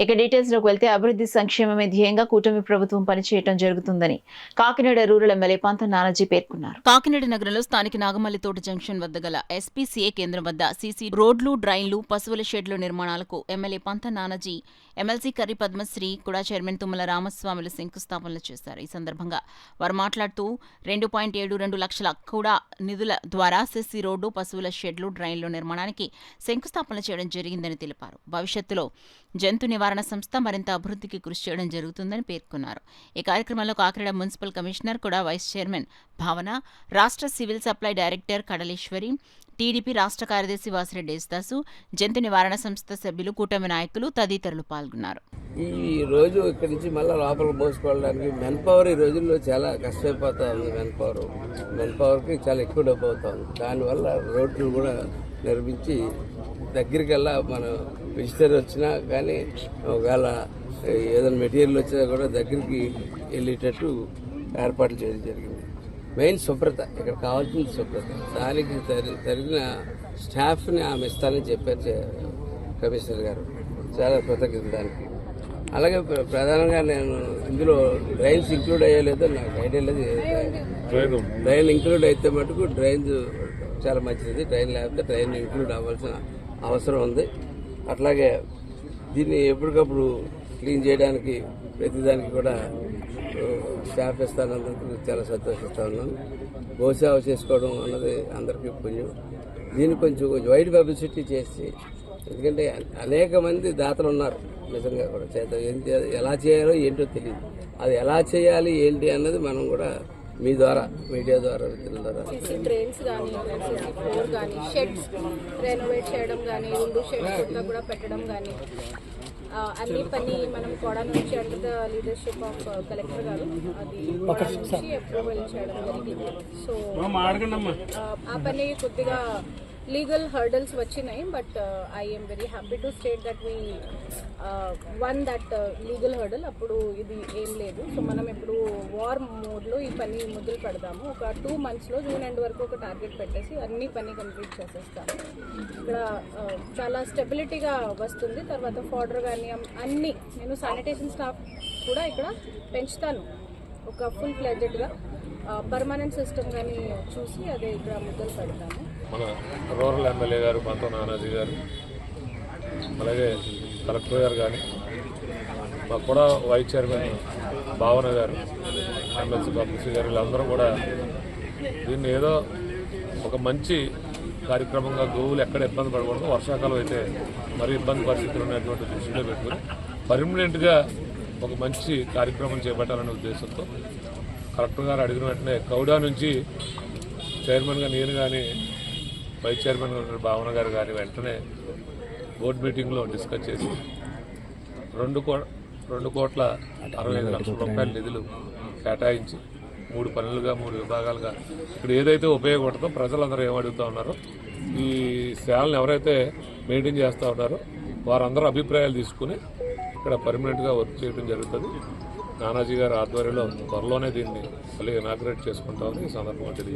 ఇక డీటెయిల్స్ లోకి వెళ్తే అభివృద్ధి సంక్షేమమే ధ్యేయంగా కూటమి ప్రభుత్వం పనిచేయడం జరుగుతుందని కాకినాడ రూరల్ ఎమ్మెల్యే పంత నానాజీ పేర్కొన్నారు. కాకినాడ నగరంలో స్థానిక నాగమల్లితోట జంక్షన్ వద్ద గల ఎస్పీసీఏ కేంద్రం వద్ద సీసీ రోడ్లు, డ్రైన్లు, పశువుల షెడ్ల నిర్మాణాలకు ఎమ్మెల్యే పంత నానాజీ, ఎమ్మెల్సీ కర్రి పద్మశ్రీ కూడా చైర్మన్ తుమ్మల రామస్వాములు శంకుస్థాపనలు చేశారు. ఈ సందర్భంగా వారు మాట్లాడుతూ 2.72 లక్షల కూడా నిధుల ద్వారా సీసీ రోడ్డు, పశువుల షెడ్లు, డ్రైన్లు నిర్మాణానికి శంకుస్థాపన చేయడం జరిగిందని తెలిపారు. భవిష్యత్తులో జంతు నివారణ సంస్థ మరింత అభివృద్ధికి కృషి చేయడం జరుగుతుందని పేర్కొన్నారు. ఈ కార్యక్రమంలో కాకినాడ మున్సిపల్ కమిషనర్ కూడా వైస్ చైర్మన్ భావన, రాష్ట్ర సివిల్ సప్లై డైరెక్టర్ కడలేశ్వరి, టీడీపీ రాష్ట్ర కార్యదర్శి వాసిరెడ్డి యేసుదాసు, జంతు నివారణ సంస్థ సభ్యులు, కూటమి నాయకులు తదితరులు పాల్గొన్నారు. ఈ రోజు ఇక్కడి నుంచి మళ్ళీ లోపలికి మోసుకోవడానికి మెన్ పవర్ ఈ రోజుల్లో చాలా కష్టమైపోతా ఉంది. మెన్ పవర్కి చాలా ఎక్కువ డబ్బు అవుతా ఉంది. దానివల్ల రోడ్లు కూడా నిర్మించి దగ్గరికల్లా మనం విజిటర్ వచ్చినా కానీ ఒకవేళ ఏదైనా మెటీరియల్ వచ్చినా కూడా దగ్గరికి వెళ్ళేటట్టు ఏర్పాట్లు చేయడం జరిగింది. మెయిన్ శుభ్రత, ఇక్కడ కావాల్సింది శుభ్రత. దానికి తగిన స్టాఫ్ని ఆమె ఇస్తానని చెప్పారు కమిషనర్ గారు. చాలా కృతజ్ఞత దానికి. అలాగే ప్రధానంగా నేను ఇందులో డ్రైన్స్ ఇంక్లూడ్ అయ్యలేదో నాకు ఐడియా లేదు. డ్రైన్ ఇంక్లూడ్ అయితే మటుకు డ్రైన్స్ చాలా మంచిది. డ్రైన్ లేకపోతే డ్రైన్ ఇంక్లూడ్ అవ్వాల్సిన అవసరం ఉంది. అట్లాగే దీన్ని ఎప్పటికప్పుడు క్లీన్ చేయడానికి ప్రతిదానికి కూడా స్టాఫ్ ఇస్తానందుకు చాలా సంతోషిస్తూ ఉన్నాను. గోసేవ చేసుకోవడం అన్నది అందరికీ పుణ్యం. దీన్ని కొంచెం వైడ్ పబ్లిసిటీ చేసి, ఎందుకంటే అనేక మంది దాతలు ఉన్నారు నిజంగా కూడా ఎలా చేయాలో ఏంటో తెలియదు. అది ఎలా చేయాలి ఏంటి అన్నది మనం కూడా మీ ద్వారా, మీడియా ద్వారా, డ్రైన్స్ కానీ, ఫ్లోర్ కానీ, షెడ్స్ రెనోవేట్ చేయడం కానీ, రెండు షెడ్స్ కొత్తగా కూడా పెట్టడం కానీ, అన్ని పని మనం కూడా నుంచి under the leadership of collector గారు అది నుంచి అప్రూవల్ చేయడం జరిగింది. సో ఆ పని కొద్దిగా లీగల్ హర్డల్స్ వచ్చినాయి. But I'm very happy to state that we one that legal hurdle. అప్పుడు ఇది ఏం లేదు. సో మనం ఇప్పుడు వార్ మోడ్లో ఈ పని మొదలు పెడదాము. ఒక 2 monthsలో జూన్ ఎండ్ వరకు ఒక టార్గెట్ పెట్టేసి అన్ని పని కంప్లీట్ చేసేస్తాము. ఇక్కడ చాలా స్టెబిలిటీగా వస్తుంది. తర్వాత ఫాడర్ కానీ అన్నీ, నేను శానిటేషన్ స్టాఫ్ కూడా ఇక్కడ పెంచుతాను. ఒక ఫుల్ ఫ్లెడ్జెడ్గా పర్మనెంట్ సిస్టమ్ కానీ చూసి అదే ఇక్కడ మొదలు పెడతాము. మన రూరల్ ఎమ్మెల్యే గారు పంత నానాజీ గారు, అలాగే కలెక్టర్ గారు కానీ, మాకు కూడా వైస్ చైర్మన్ భావన గారు, ఎమ్మెల్సీ పబ్లిసిటీ గారు, వీళ్ళందరూ కూడా దీన్ని ఏదో ఒక మంచి కార్యక్రమంగా గోవులు ఎక్కడ ఇబ్బంది పడకూడదు, వర్షాకాలం అయితే మరి ఇబ్బంది పరిస్థితులు ఉన్నటువంటి దృష్టిలో పెట్టుకుని పర్మనెంట్గా ఒక మంచి కార్యక్రమం చేపట్టాలనే ఉద్దేశంతో కలెక్టర్ గారు అడిగిన వెంటనే కౌడా నుంచి చైర్మన్గా నేను కానీ, వైస్ చైర్మన్ భావన గారు కానీ వెంటనే బోర్డు మీటింగ్లో డిస్కస్ చేసి 2,65,00,000 నిధులు కేటాయించి 3 పనులుగా 3 విభాగాలుగా ఇక్కడ ఏదైతే ఉపయోగపడుతుందో ప్రజలందరూ ఏమడుగుతూ ఉన్నారో ఈ సేవలను ఎవరైతే మెయింటైన్ చేస్తూ ఉన్నారో వారందరూ అభిప్రాయాలు తీసుకుని ఇక్కడ పర్మనెంట్గా వర్క్ చేయడం జరుగుతుంది. నానాజీ గారి ఆధ్వర్యంలో త్వరలోనే దీన్ని మళ్ళీ ఇనాగ్రేట్ చేసుకుంటామని ఈ సందర్భంగా తెలియజేస్తాం.